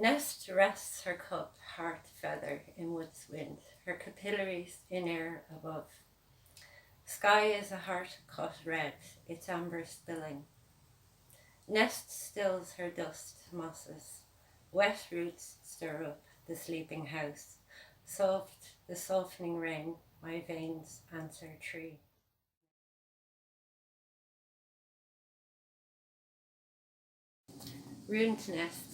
Nest rests her cup, heart feather in wood's wind, her capillaries in air above. Sky is a heart cut red, its amber spilling. Nest stills her dust mosses, wet roots stir up the sleeping house. Soft the softening rain, my veins answer tree. Ruined nest.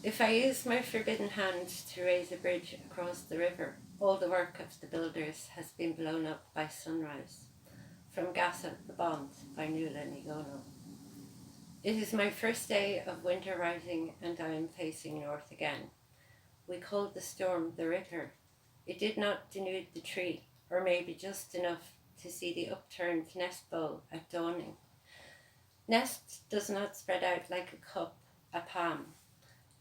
If I use my forbidden hand to raise a bridge across the river, all the work of the builders has been blown up by sunrise. From Gasa the Bond by Nuala Nigono. It is my first day of winter riding and I am facing north again. We called the storm the Ripper. It did not denude the tree, or maybe just enough to see the upturned nest bowl at dawning. Nest does not spread out like a cup, a palm.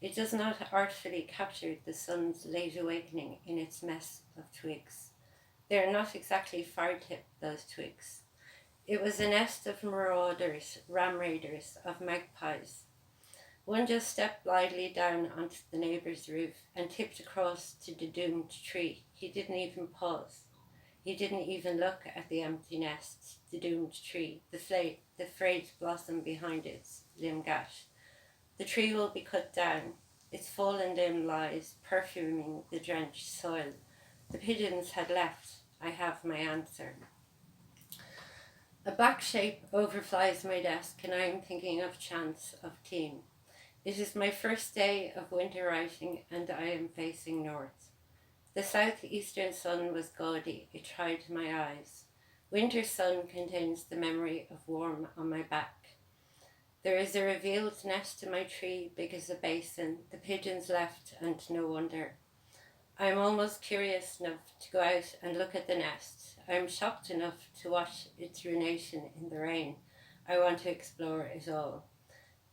It does not artfully capture the sun's late awakening in its mess of twigs. They are not exactly fire-tipped, those twigs. It was a nest of marauders, ram raiders, of magpies. One just stepped blithely down onto the neighbour's roof and tipped across to the doomed tree. He didn't even pause. He didn't even look at the empty nest, the doomed tree, the frayed blossom behind its limb gash. The tree will be cut down. Its fallen limb lies, perfuming the drenched soil. The pigeons had left. I have my answer. A black shape overflies my desk and I am thinking of chance, of team. It is my first day of winter writing and I am facing north. The southeastern sun was gaudy, it tried my eyes. Winter sun contains the memory of warm on my back. There is a revealed nest in my tree, big as a basin. The pigeons left and no wonder. I am almost curious enough to go out and look at the nest. I am shocked enough to watch its ruination in the rain. I want to explore it all.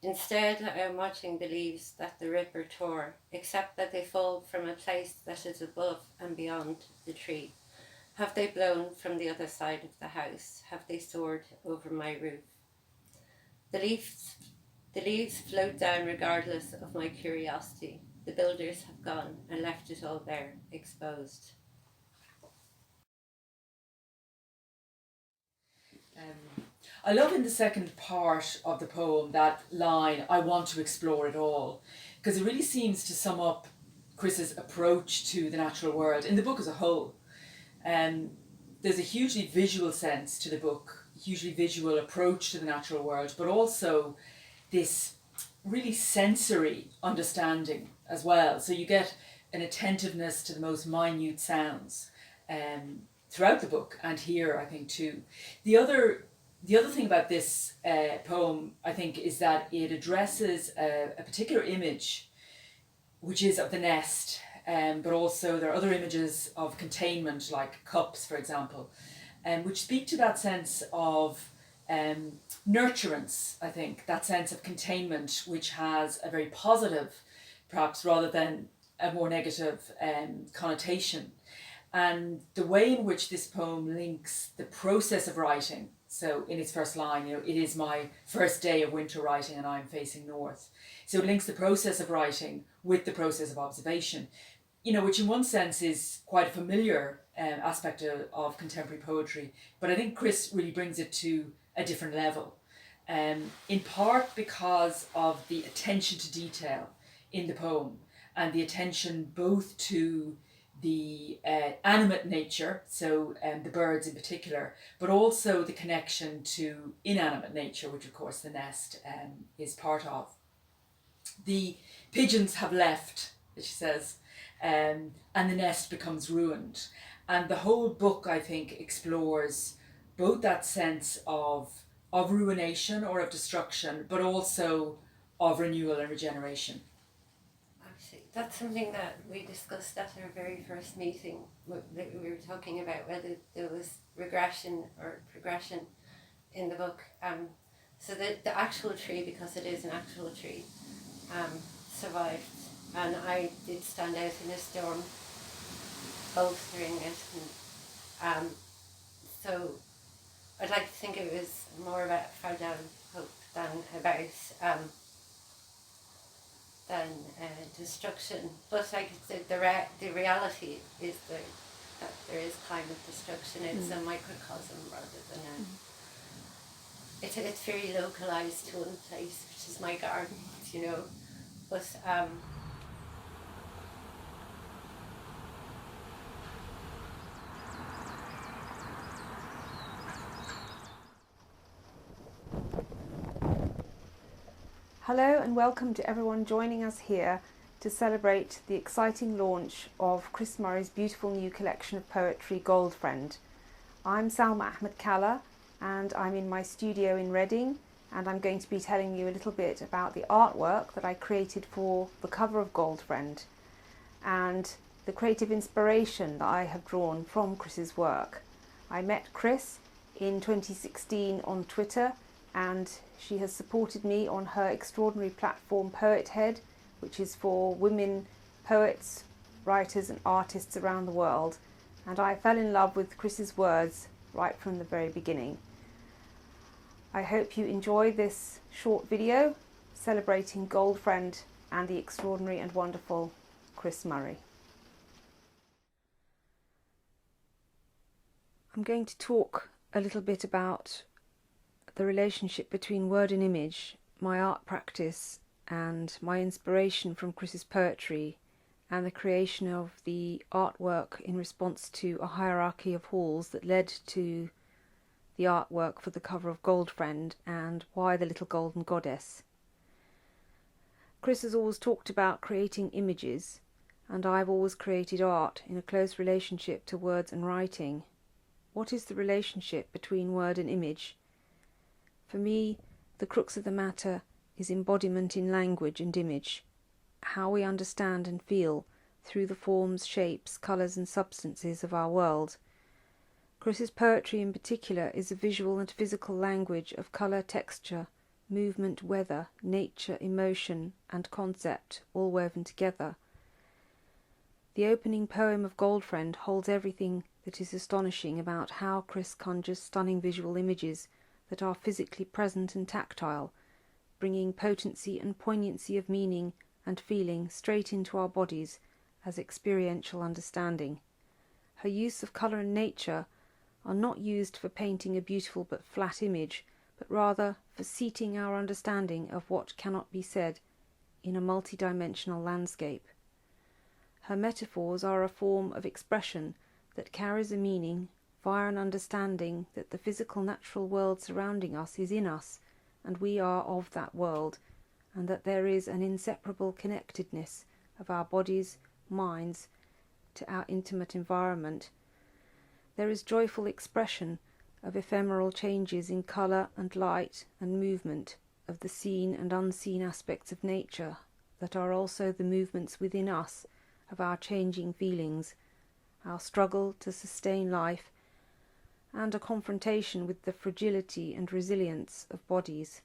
Instead, I am watching the leaves that the Ripper tore, except that they fall from a place that is above and beyond the tree. Have they blown from the other side of the house? Have they soared over my roof? The leaves float down regardless of my curiosity. The builders have gone and left it all there, exposed. I love in the second part of the poem that line, I want to explore it all, because it really seems to sum up Chris's approach to the natural world in the book as a whole. There's a hugely visual sense to the book, hugely visual approach to the natural world, but also this really sensory understanding as well. So you get an attentiveness to the most minute sounds throughout the book, and here I think too. The other thing about this poem, I think, is that it addresses a particular image, which is of the nest, but also there are other images of containment, like cups, for example, which speak to that sense of nurturance, I think, that sense of containment, which has a very positive, perhaps, rather than a more negative connotation. And the way in which this poem links the process of writing, so in its first line, it is my first day of winter writing and I'm facing north. So it links the process of writing with the process of observation, which in one sense is quite a familiar aspect of contemporary poetry. But I think Chris really brings it to a different level, in part because of the attention to detail in the poem and the attention both to the animate nature, so the birds in particular, but also the connection to inanimate nature, which of course the nest is part of. The pigeons have left, as she says, and the nest becomes ruined. And the whole book, I think, explores both that sense of ruination or of destruction, but also of renewal and regeneration. That's something that we discussed at our very first meeting. We were talking about whether there was regression or progression in the book. So the actual tree, because it is an actual tree, survived. And I did stand out in a storm, bolstering it. And, so I'd like to think it was more about fragile hope than about than destruction. But like the reality is that there is kind of destruction. It's a microcosm rather than it's very localized to one place, which is my garden, you know. But Hello and welcome to everyone joining us here to celebrate the exciting launch of Chris Murray's beautiful new collection of poetry, Goldfriend. I'm Salma Ahmed Kalla and I'm in my studio in Reading, and I'm going to be telling you a little bit about the artwork that I created for the cover of Goldfriend and the creative inspiration that I have drawn from Chris's work. I met Chris in 2016 on Twitter, and she has supported me on her extraordinary platform Poet Head, which is for women poets, writers and artists around the world, and I fell in love with Chris's words right from the very beginning. I hope you enjoy this short video celebrating Goldfriend and the extraordinary and wonderful Chris Murray. I'm going to talk a little bit about the relationship between word and image, my art practice and my inspiration from Chris's poetry, and the creation of the artwork in response to a hierarchy of halls that led to the artwork for the cover of Goldfriend, and why the little golden goddess. Chris has always talked about creating images, and I've always created art in a close relationship to words and writing. What is the relationship between word and image? For me, the crux of the matter is embodiment in language and image, how we understand and feel through the forms, shapes, colours and substances of our world. Chris's poetry in particular is a visual and physical language of colour, texture, movement, weather, nature, emotion and concept all woven together. The opening poem of Goldfriend holds everything that is astonishing about how Chris conjures stunning visual images that are physically present and tactile, bringing potency and poignancy of meaning and feeling straight into our bodies as experiential understanding. Her use of colour and nature are not used for painting a beautiful but flat image, but rather for seating our understanding of what cannot be said in a multidimensional landscape. Her metaphors are a form of expression that carries a meaning via an understanding that the physical natural world surrounding us is in us, and we are of that world, and that there is an inseparable connectedness of our bodies, minds, to our intimate environment. There is joyful expression of ephemeral changes in colour and light and movement, of the seen and unseen aspects of nature that are also the movements within us of our changing feelings, our struggle to sustain life, and a confrontation with the fragility and resilience of bodies.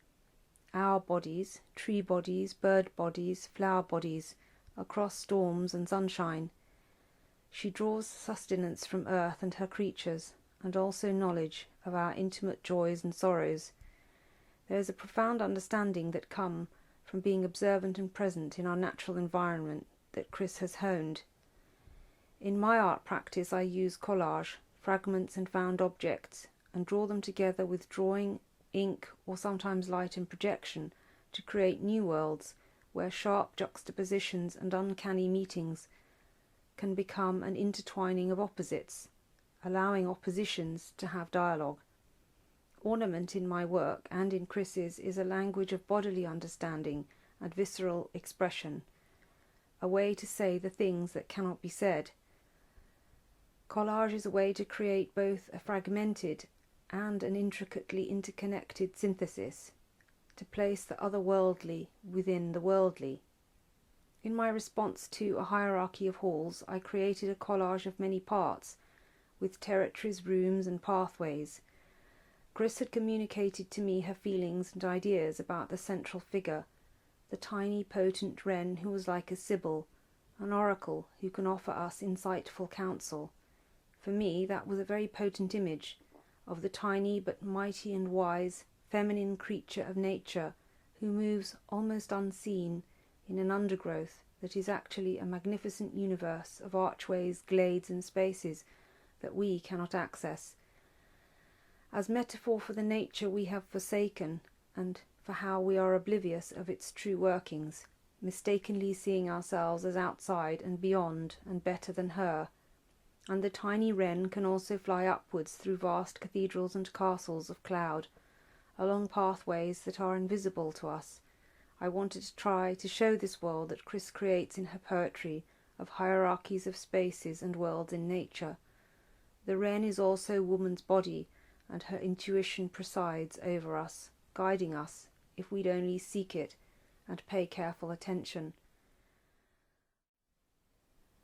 Our bodies, tree bodies, bird bodies, flower bodies, across storms and sunshine. She draws sustenance from earth and her creatures, and also knowledge of our intimate joys and sorrows. There is a profound understanding that come from being observant and present in our natural environment that Chris has honed. In my art practice I use collage, fragments and found objects, and draw them together with drawing, ink or sometimes light and projection to create new worlds where sharp juxtapositions and uncanny meetings can become an intertwining of opposites, allowing oppositions to have dialogue. Ornament in my work and in Chris's is a language of bodily understanding and visceral expression, a way to say the things that cannot be said. Collage is a way to create both a fragmented and an intricately interconnected synthesis, to place the otherworldly within the worldly. In my response to a hierarchy of halls, I created a collage of many parts, with territories, rooms and pathways. Chris had communicated to me her feelings and ideas about the central figure, the tiny potent wren who was like a sibyl, an oracle who can offer us insightful counsel. For me, that was a very potent image of the tiny but mighty and wise feminine creature of nature who moves almost unseen in an undergrowth that is actually a magnificent universe of archways, glades and spaces that we cannot access. As metaphor for the nature we have forsaken and for how we are oblivious of its true workings, mistakenly seeing ourselves as outside and beyond and better than her. And the tiny wren can also fly upwards through vast cathedrals and castles of cloud, along pathways that are invisible to us. I wanted to try to show this world that Chris creates in her poetry of hierarchies of spaces and worlds in nature. The wren is also woman's body, and her intuition presides over us, guiding us, if we'd only seek it and pay careful attention.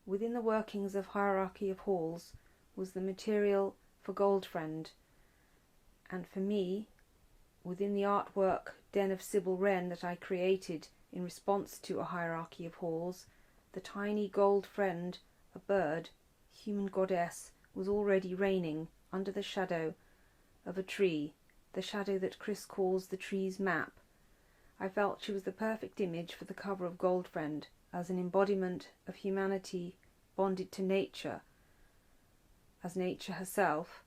Within the workings of Hierarchy of Halls was the material for Goldfriend, and for me, within the artwork Den of Sybil Wren that I created in response to a Hierarchy of Halls, the tiny gold friend, a bird, human goddess, was already reigning under the shadow of a tree, the shadow that Chris calls the tree's map. I felt she was the perfect image for the cover of Goldfriend, as an embodiment of humanity bonded to nature, as nature herself,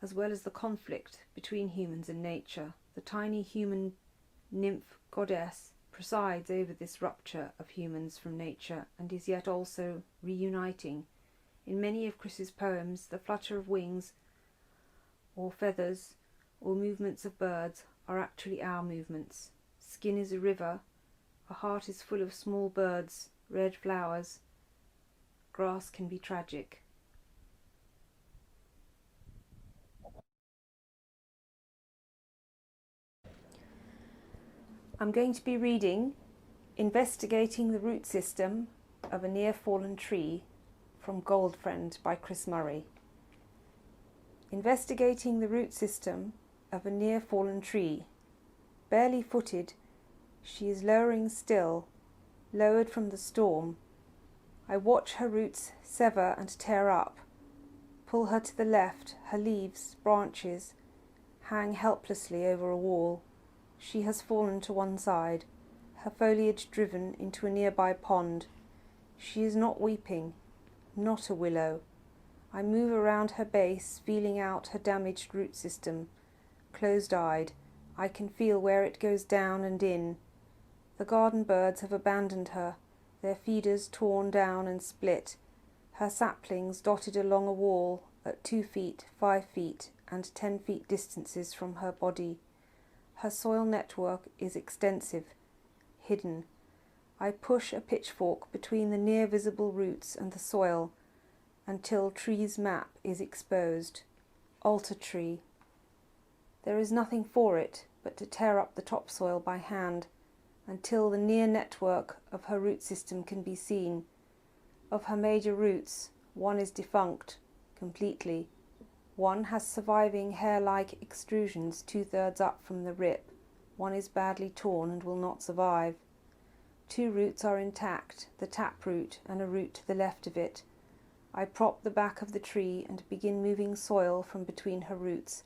as well as the conflict between humans and nature. The tiny human nymph goddess presides over this rupture of humans from nature and is yet also reuniting. In many of Chris's poems, the flutter of wings or feathers or movements of birds are actually our movements. Skin is a river, a heart is full of small birds, red flowers, grass can be tragic. I'm going to be reading Investigating the Root System of a Near Fallen Tree from Goldfriend by Chris Murray. Investigating the root system of a near fallen tree. Barely footed, she is lowering still, lowered from the storm. I watch her roots sever and tear up, pull her to the left, her leaves, branches, hang helplessly over a wall. She has fallen to one side, her foliage driven into a nearby pond. She is not weeping, not a willow. I move around her base, feeling out her damaged root system. Closed-eyed, I can feel where it goes down and in. The garden birds have abandoned her, their feeders torn down and split, her saplings dotted along a wall at 2 feet, 5 feet, and 10 feet distances from her body. Her soil network is extensive, hidden. I push a pitchfork between the near visible roots and the soil until tree's map is exposed. Altar tree. There is nothing for it but to tear up the topsoil by hand until the near network of her root system can be seen. Of her major roots, one is defunct completely. One has surviving hair-like extrusions 2/3 up from the rip. One is badly torn and will not survive. 2 roots are intact, the taproot and a root to the left of it. I prop the back of the tree and begin moving soil from between her roots,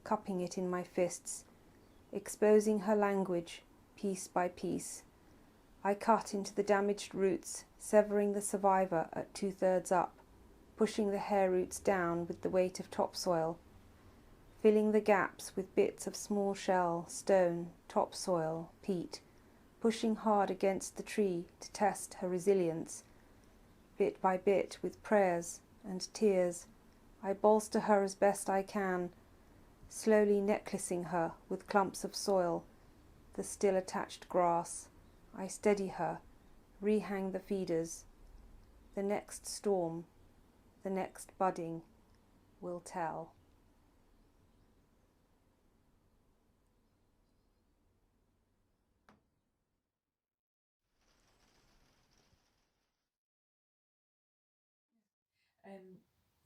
cupping it in my fists, exposing her language, piece by piece. I cut into the damaged roots, severing the survivor at 2/3 up, pushing the hair roots down with the weight of topsoil, filling the gaps with bits of small shell, stone, topsoil, peat, pushing hard against the tree to test her resilience. Bit by bit, with prayers and tears, I bolster her as best I can, slowly necklacing her with clumps of soil, the still attached grass. I steady her, rehang the feeders. The next storm, the next budding, will tell.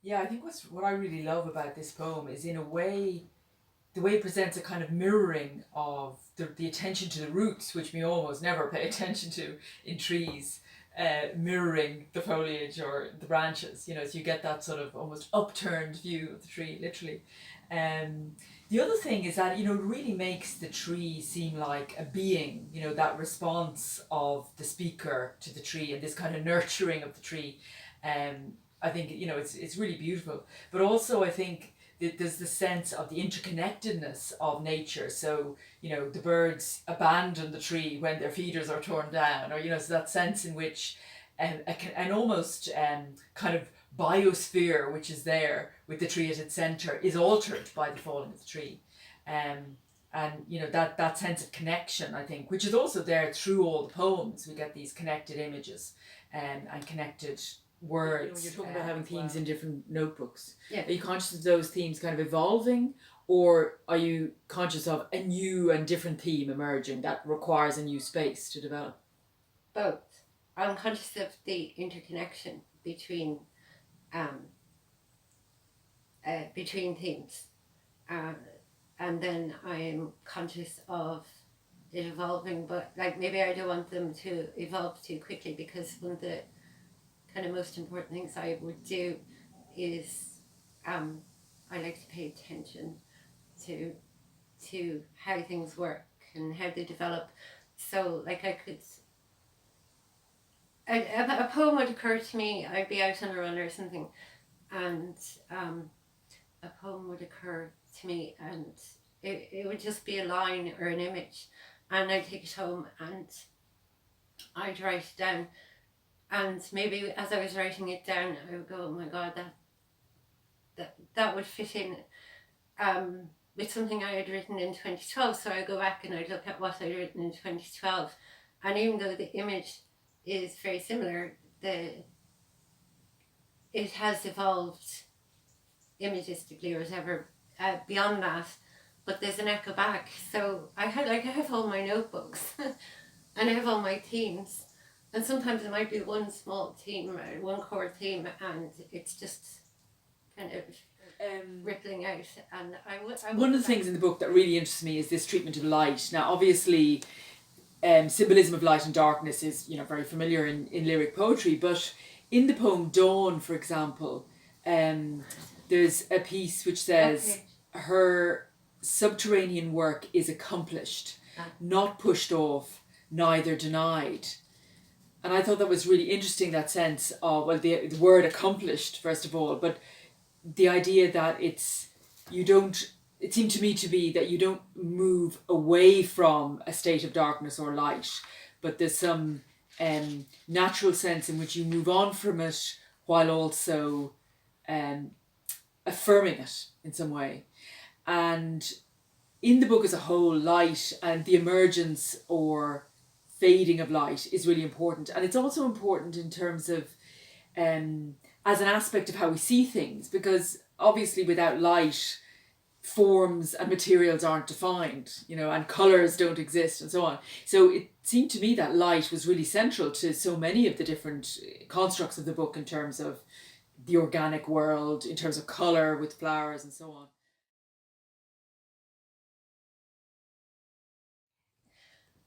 Yeah, I think what I really love about this poem is, in a way, the way it presents a kind of mirroring of the attention to the roots, which we almost never pay attention to in trees. mirroring the foliage or the branches, you know, so you get that sort of almost upturned view of the tree, literally. The other thing is that, you know, it really makes the tree seem like a being, you know, that response of the speaker to the tree and this kind of nurturing of the tree. I think, you know, it's really beautiful. But also I think that there's the sense of the interconnectedness of nature. So, you know, the birds abandon the tree when their feeders are torn down, or, you know, so that sense in which an almost kind of biosphere which is there with the tree at its centre is altered by the falling of the tree. And you know, that sense of connection, I think, which is also there through all the poems. We get these connected images and connected words. You know, you're talking about having themes in different notebooks. Yeah. Are you conscious of those themes kind of evolving, or are you conscious of a new and different theme emerging that requires a new space to develop? Both. I'm conscious of the interconnection between themes, and then I'm conscious of it evolving, but like maybe I don't want them to evolve too quickly, because one of the kind of most important things I would do is I like to pay attention to how things work and how they develop. So like I could, a poem would occur to me, I'd be out on a run or something, and a poem would occur to me, and it would just be a line or an image, and I'd take it home and I'd write it down, and maybe as I was writing it down I would go, oh my god, that would fit in with something I had written in 2012. So I go back and I look at what I'd written in 2012, and even though the image is very similar, it has evolved imagistically or whatever beyond that, but there's an echo back. So I have all my notebooks and I have all my themes, and sometimes it might be one small theme or one core theme, and it's just kind of rippling out. And one of the things in the book that really interests me is this treatment of light. Now obviously symbolism of light and darkness is, you know, very familiar in lyric poetry, but in the poem Dawn, for example, there's a piece which says, her subterranean work is accomplished, not pushed off, neither denied. And I thought that was really interesting, that sense of, well, the word accomplished, first of all, but the idea that it seemed to me to be that you don't move away from a state of darkness or light, but there's some natural sense in which you move on from it while also affirming it in some way. And in the book as a whole, light and the emergence or fading of light is really important. And it's also important in terms of as an aspect of how we see things, because obviously without light, forms and materials aren't defined, you know, and colours don't exist and so on. So it seemed to me that light was really central to so many of the different constructs of the book, in terms of the organic world, in terms of colour with flowers and so on.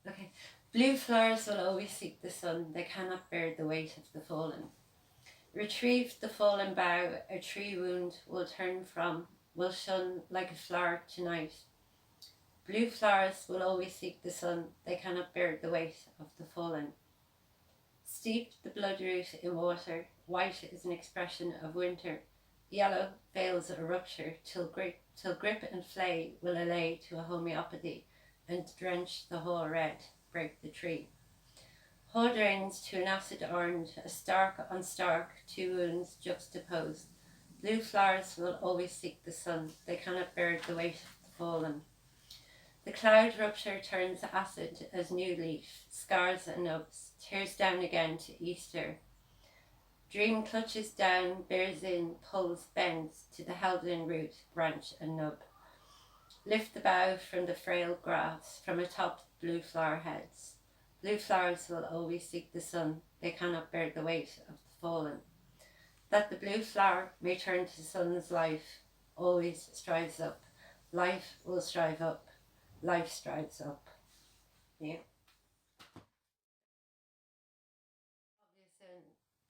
Okay. Blue flowers will always seek the sun, they cannot bear the weight of the fallen. Retrieve the fallen bough, a tree wound will turn from, will shun like a flower tonight. Blue flowers will always seek the sun, they cannot bear the weight of the fallen. Steep the bloodroot in water, white is an expression of winter. Yellow veils a rupture, till grip and flay will allay to a homeopathy, and drench the whole red, break the tree. Whole drains to an acid orange, a stark on stark, two wounds juxtaposed. Blue flowers will always seek the sun, they cannot bear the weight of the fallen. The cloud rupture turns acid as new leaf, scars and nubs, tears down again to Easter. Dream clutches down, bears in, pulls, bends to the held in root, branch and nub. Lift the bough from the frail grass, from atop blue flower heads. Blue flowers will always seek the sun, they cannot bear the weight of the fallen. That the blue flower may turn to sun's life, always strives up. Life will strive up, life strives up. Yeah.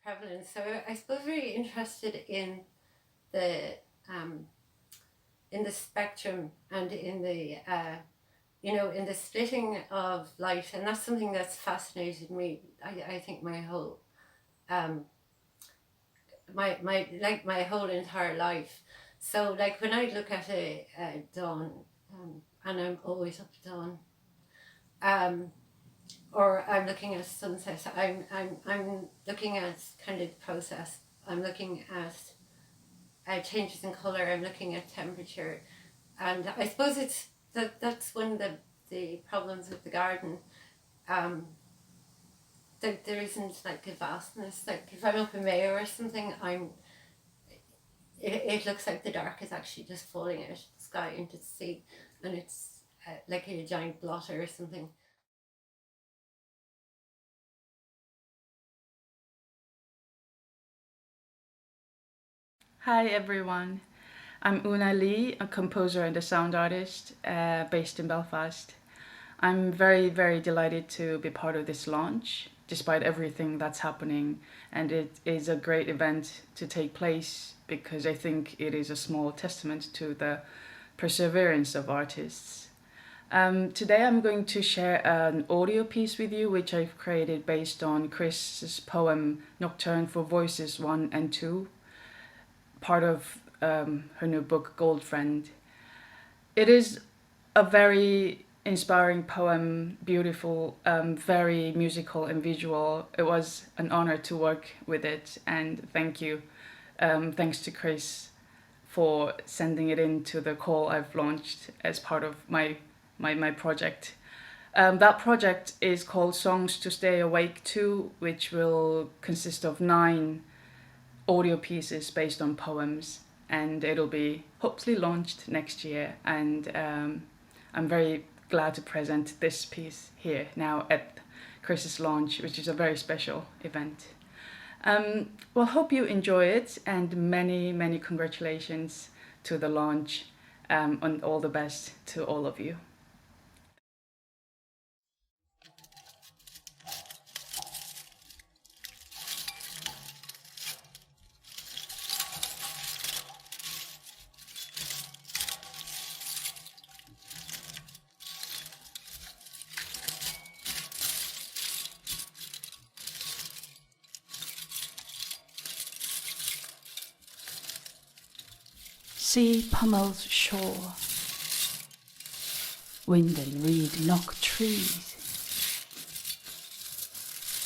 prevalent. So I suppose really interested in the spectrum and in the in the splitting of light, and that's something that's fascinated me. I think my whole my whole entire life. So like when I look at a dawn, and I'm always up at dawn, or I'm looking at sunset. I'm looking at kind of the process. I'm looking at changes in color. I'm looking at temperature, and I suppose it's that's one of the problems with the garden. There isn't like a vastness. Like if I'm up in Mayo or something, it looks like the dark is actually just falling out of the sky into the sea, and it's like a giant blotter or something. Hi everyone, I'm Una Lee, a composer and a sound artist based in Belfast. I'm very, very delighted to be part of this launch, despite everything that's happening, and it is a great event to take place because I think it is a small testament to the perseverance of artists. Today I'm going to share an audio piece with you which I've created based on Chris's poem Nocturne for Voices 1 and 2, part of her new book Gold Friend. It is a very inspiring poem, beautiful, very musical and visual. It was an honor to work with it, and thank you. Thanks to Chris for sending it into the call I've launched as part of my project. That project is called Songs to Stay Awake 2, which will consist of 9 audio pieces based on poems, and it'll be hopefully launched next year. And I'm very glad to present this piece here now at Chris's launch, which is a very special event. Well, hope you enjoy it, and many, many congratulations to the launch, and all the best to all of you. Sea pummels shore, wind and reed knock trees.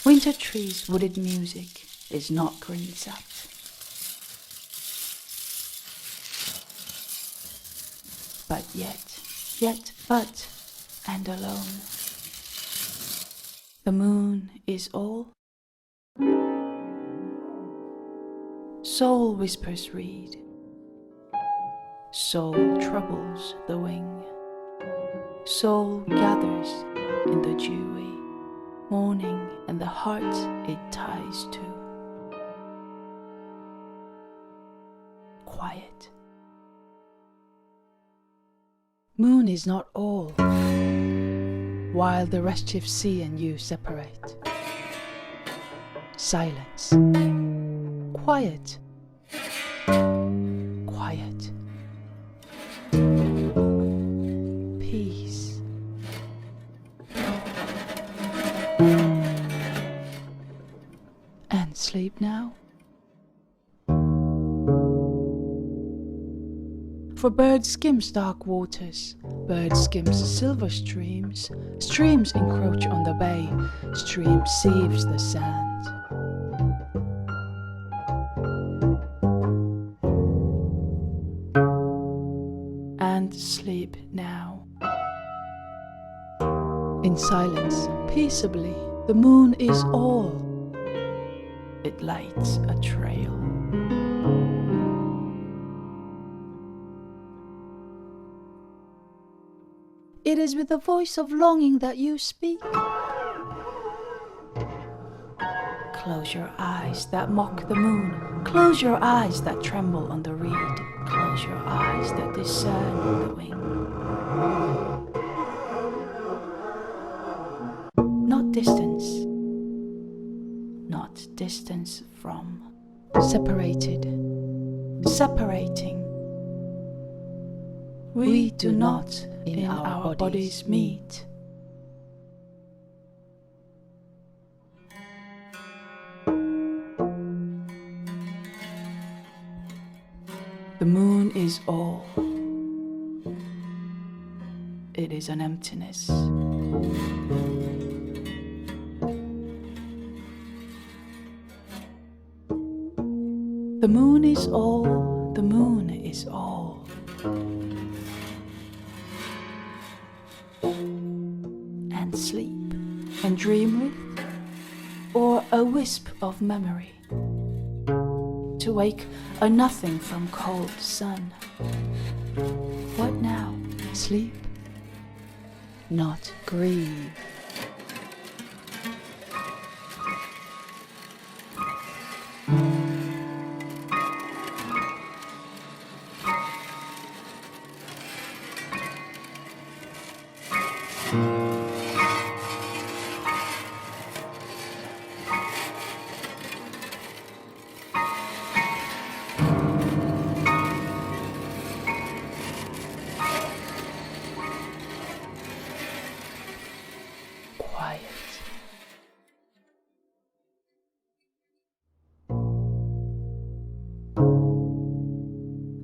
Winter trees' wooded music is not green sapped. But but, and alone. The moon is all. Soul whispers reed. Soul troubles the wing. Soul gathers in the dewy morning, and the heart it ties to. Quiet. Moon is not all, while the restive sea and you separate. Silence. Quiet. Quiet. Peace. And sleep now? For bird skims dark waters, bird skims silver streams, streams encroach on the bay, stream sieves the sand. And sleep now. In silence, peaceably, the moon is all. It lights a trail. It is with the voice of longing that you speak. Close your eyes that mock the moon. Close your eyes that tremble on the reed. Close your eyes that discern the wing. Not distance, not distance from, separated, separating. We do not in our bodies meet. The moon is all. It is an emptiness. The moon is all, the moon is all. And sleep and dream with, or a wisp of memory. To wake a nothing from cold sun. What now? Sleep? Not grieve. Quiet.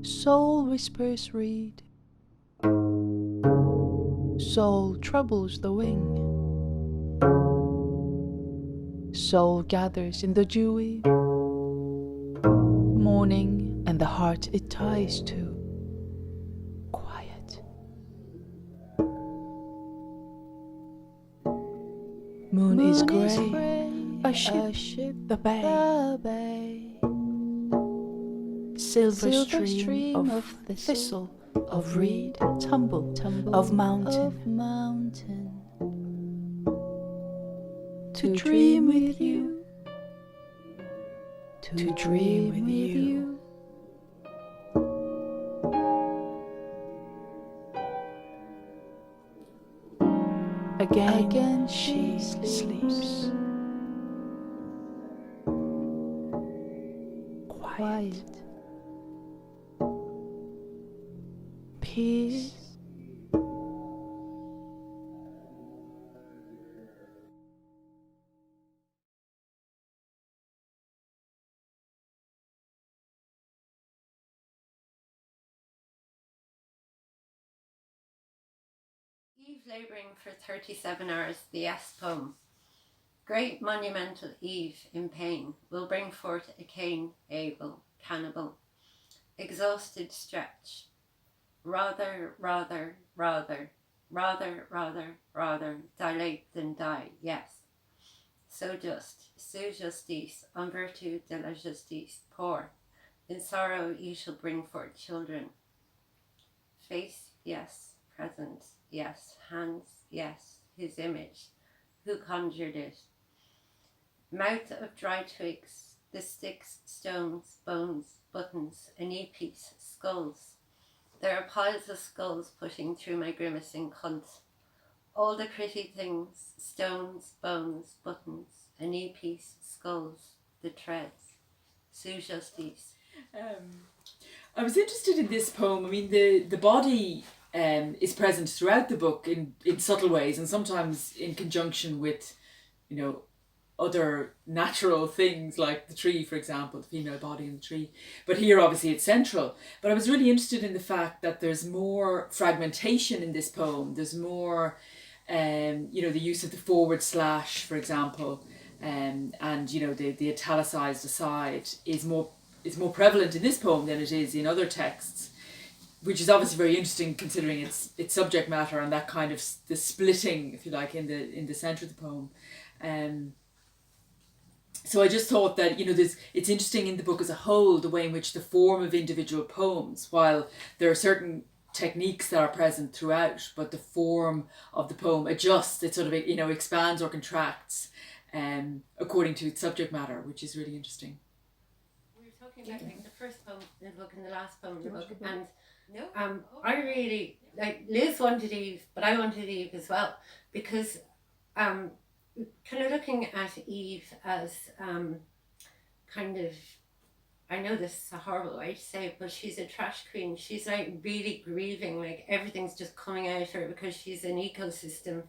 Soul whispers read. Soul troubles the wing. Soul gathers in the dewy morning, and the heart it ties to. Quiet. Moon is grey, a ship, the bay. Silver stream of thistle, of reed, tumble, of mountain. To dream with you, to dream with you. Again she sleeps. Quiet. Peace. Eve labouring for 37 hours, the Yes poem. Great monumental Eve in pain will bring forth a Cain, Abel, cannibal. Exhausted stretch. Rather, dilate than die, yes. So just, sue justice, en vertu de la justice, poor. In sorrow you shall bring forth children. Face, yes. Present, yes. Hands, yes. His image. Who conjured it? Mouth of dry twigs, the sticks, stones, bones, buttons, a knee piece, skulls. There are piles of skulls pushing through my grimacing cunt. All the pretty things, stones, bones, buttons, a knee piece, skulls, the treads. Sue justice. I was interested in this poem. I mean, the body is present throughout the book in subtle ways, and sometimes in conjunction with, you know, other natural things like the tree, for example, the female body in the tree. But here, obviously, it's central. But I was really interested in the fact that there's more fragmentation in this poem. There's more, you know, the use of the forward slash, for example, and you know, the italicized aside is more prevalent in this poem than it is in other texts, which is obviously very interesting considering its subject matter and that kind of the splitting, if you like, in the centre of the poem. So I just thought that, you know, it's interesting in the book as a whole, the way in which the form of individual poems, while there are certain techniques that are present throughout, but the form of the poem adjusts, it sort of, you know, expands or contracts according to its subject matter, which is really interesting. We were talking about like, the first poem in the book and the last poem in the book, and I really, like, Liz wanted Eve, but I wanted Eve as well, because kind of looking at Eve as kind of, I know this is a horrible way to say it, but she's a trash queen. She's like really grieving, like everything's just coming out of her because she's an ecosystem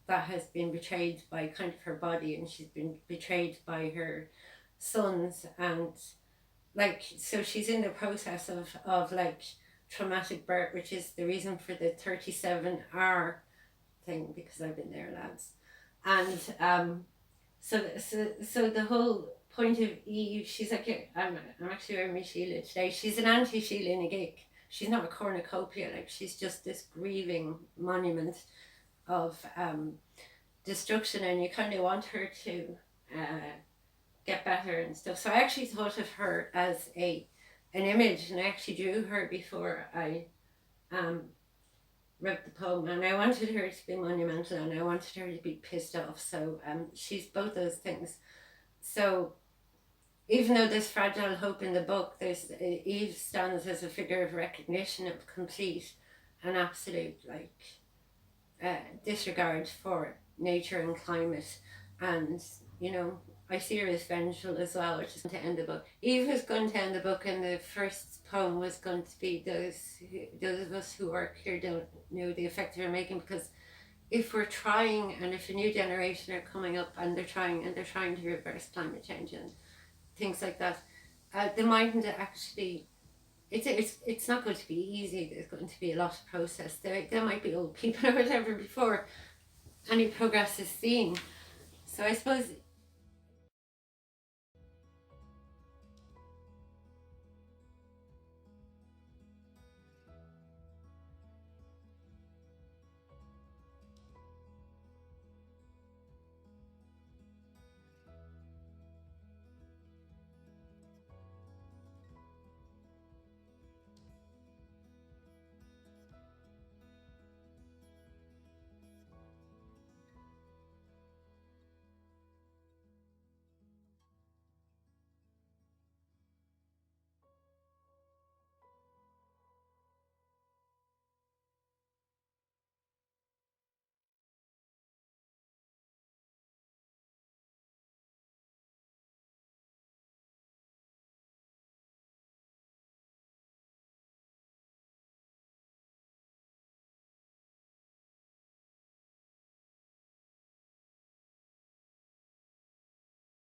that has been betrayed by kind of her body, and she's been betrayed by her sons, and like, so she's in the process of like traumatic birth, which is the reason for the 37R thing, because I've been there, lads. And so the whole point of Eve, she's like, I'm actually wearing my Sheila today. She's an anti-Sheila in a gig. She's not a cornucopia, like she's just this grieving monument of destruction, and you kind of want her to get better and stuff. So I actually thought of her as an image, and I actually drew her before I wrote the poem, and I wanted her to be monumental, and I wanted her to be pissed off. So she's both those things. So even though there's fragile hope in the book, there's Eve stands as a figure of recognition of complete and absolute like disregard for nature and climate, and you know, I see her as vengeful as well, which is to end the book. Eve was going to end the book, and the first poem was going to be those of us who work here don't know the effect they're making, because if we're trying, and if a new generation are coming up and they're trying to reverse climate change and things like that, they mightn't actually. It's not going to be easy. There's going to be a lot of process. There might be old people or whatever before any progress is seen. So I suppose